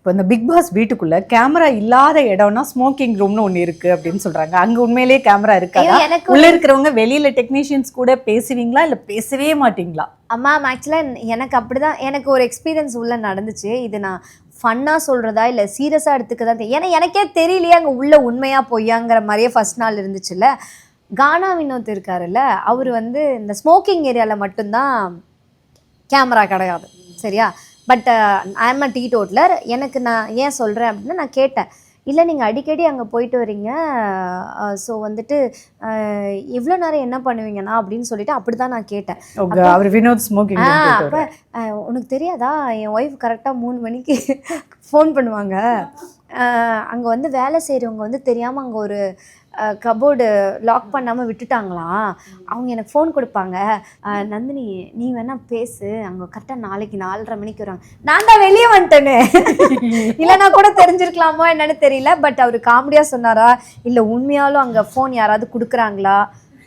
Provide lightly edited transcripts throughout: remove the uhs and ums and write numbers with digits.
இப்போ இந்த big pass வீட்டுக்குள்ள கேமரா இல்லாத இடம்னா ஸ்மோக்கிங் ரூம்னு ஒண்ணு இருக்கு அப்படின்னு சொல்றாங்க. அங்க உண்மையிலேயே கேமரா இருக்காதா? உள்ள இருக்கிறவங்க வெளியில டெக்னீஷியன்ஸ் கூட பேசுவீங்களா இல்ல பேசவே மாட்டீங்களா? அம்மா ஆக்சுவலா எனக்கு அப்படிதான் எனக்கு ஒரு எக்ஸ்பீரியன்ஸ் உள்ள நடந்துச்சு. இது நான் ஃபன்னா சொல்றதா இல்ல சீரியஸா எடுத்துக்கதா ஏன்னா எனக்கே தெரியலையே அங்க உள்ள உண்மையா பொய்யாங்கிற மாதிரியே ஃபர்ஸ்ட் நாள் இருந்துச்சுல்ல. கானா வினோத் இருக்காருல்ல, அவர் வந்து இந்த ஸ்மோக்கிங் ஏரியால மட்டும்தான் கேமரா கிடையாது, சரியா? But I am a teetotaller. எனக்கு நான் ஏன் சொல்கிறேன் அப்படின்னா, நான் கேட்டேன், இல்லை நீங்கள் அடிக்கடி அங்கே போயிட்டு வரீங்க, ஸோ வந்துட்டு இவ்வளோ நேரம் என்ன பண்ணுவீங்கண்ணா அப்படின்னு சொல்லிட்டு அப்படி தான் நான் கேட்டேன். அவர் வினோத் ஸ்மோக்கிங் அப்போ உனக்கு தெரியாதா, என் ஒய்ஃப் கரெக்டாக 3 மணிக்கு ஃபோன் பண்ணுவாங்க, அங்கே வந்து வேலை செய்கிறவங்க வந்து தெரியாமல் அங்கே ஒரு கபோர்டு லாக் பண்ணாமல் விட்டுட்டாங்களாம், அவங்க எனக்கு ஃபோன் கொடுப்பாங்க, நந்தினி நீ வேணால் பேசு, அங்கே கரெக்டாக நாளைக்கு 4:30 மணிக்கு வருவாங்க. நான் தான் வெளியே வந்துட்டேன்னு. இல்லைனா கூட தெரிஞ்சிருக்கலாமா என்னன்னு தெரியல. பட் அவர் காமெடியாக சொன்னாரா இல்லை உண்மையாலும் அங்கே ஃபோன் யாராவது கொடுக்குறாங்களா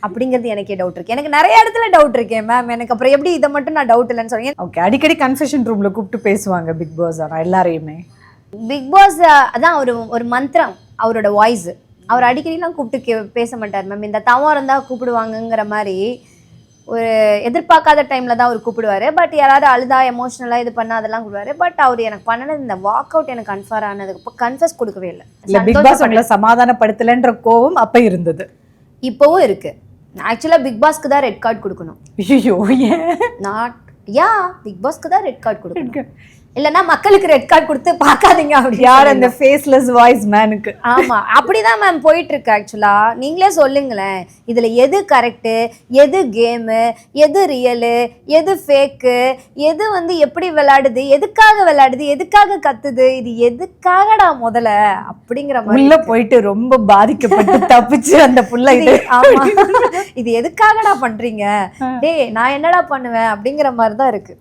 அப்படிங்கிறது எனக்கே டவுட் இருக்கு. எனக்கு நிறைய இடத்துல டவுட் இருக்கேன் மேம். எனக்கு அப்புறம் எப்படி இதை மட்டும் நான் டவுட் இல்லைன்னு சொல்றேன். ஓகே, அடிக்கடி கன்ஃபெஷன் ரூம்ல கூப்பிட்டு பேசுவாங்க பிக் பாஸ். ஆனால் எல்லாரையுமே பிக் பாஸ் அதான் ஒரு மந்திரம், அவரோட வாய்ஸ். அவர் அடிக்கடிலாம் கூப்பிட்டு பேச மாட்டார் மேம். இந்த தவம் இருந்தால் கூப்பிடுவாங்கங்கிற மாதிரி ஒரு எதிர்பார்க்காத டைமில் தான் அவர் கூப்பிடுவார். பட் யாராவது அழுதா எமோஷ்னலாக இது பண்ணால் அதெல்லாம் கூப்பிடுவார். பட் அவர் எனக்கு பண்ணினது இந்த வாக் அவுட் எனக்கு கன்ஃபர் ஆனதுக்கு கன்ஃபஸ் கொடுக்கவே இல்லை. பிக் பாஸ் உங்களை சமாதானப்படுத்தலைன்ற கோவம் அப்போ இருந்தது, இப்போவும் இருக்குது. ஆக்சுவலாக பிக் பாஸ்க்கு தான் ரெட் கார்டு கொடுக்கணும். ஐயோ, நாட் பிக் பாஸ்க்கு தான் ரெட் கார்டு கொடுக்கணும். இல்லைன்னா மக்களுக்கு ரெட் கார்டு கொடுத்து பார்க்காதீங்க அப்படி. யார் அந்த ஃபேஸ்லெஸ் வாய்ஸ் மேனுக்கு? ஆமாம், அப்படிதான் மேம் போயிட்டு இருக்கு. ஆக்சுவலா நீங்களே சொல்லுங்களேன், இதுல எது கரெக்டு, எது கேமு, எது ரியலு, எது ஃபேக்கு, எது வந்து எப்படி விளையாடுது, எதுக்காக விளையாடுது, எதுக்காக கத்துது, இது எதுக்காகடா முதல்ல அப்படிங்கிற மாதிரி உள்ள போயிட்டு ரொம்ப பாதிக்கப்பட்டு தப்பிச்சு அந்த புள்ள இது. ஆமா, இது எதுக்காகடா பண்றீங்க, டே நான் என்னடா பண்ணுவேன் அப்படிங்கிற மாதிரி தான் இருக்கு.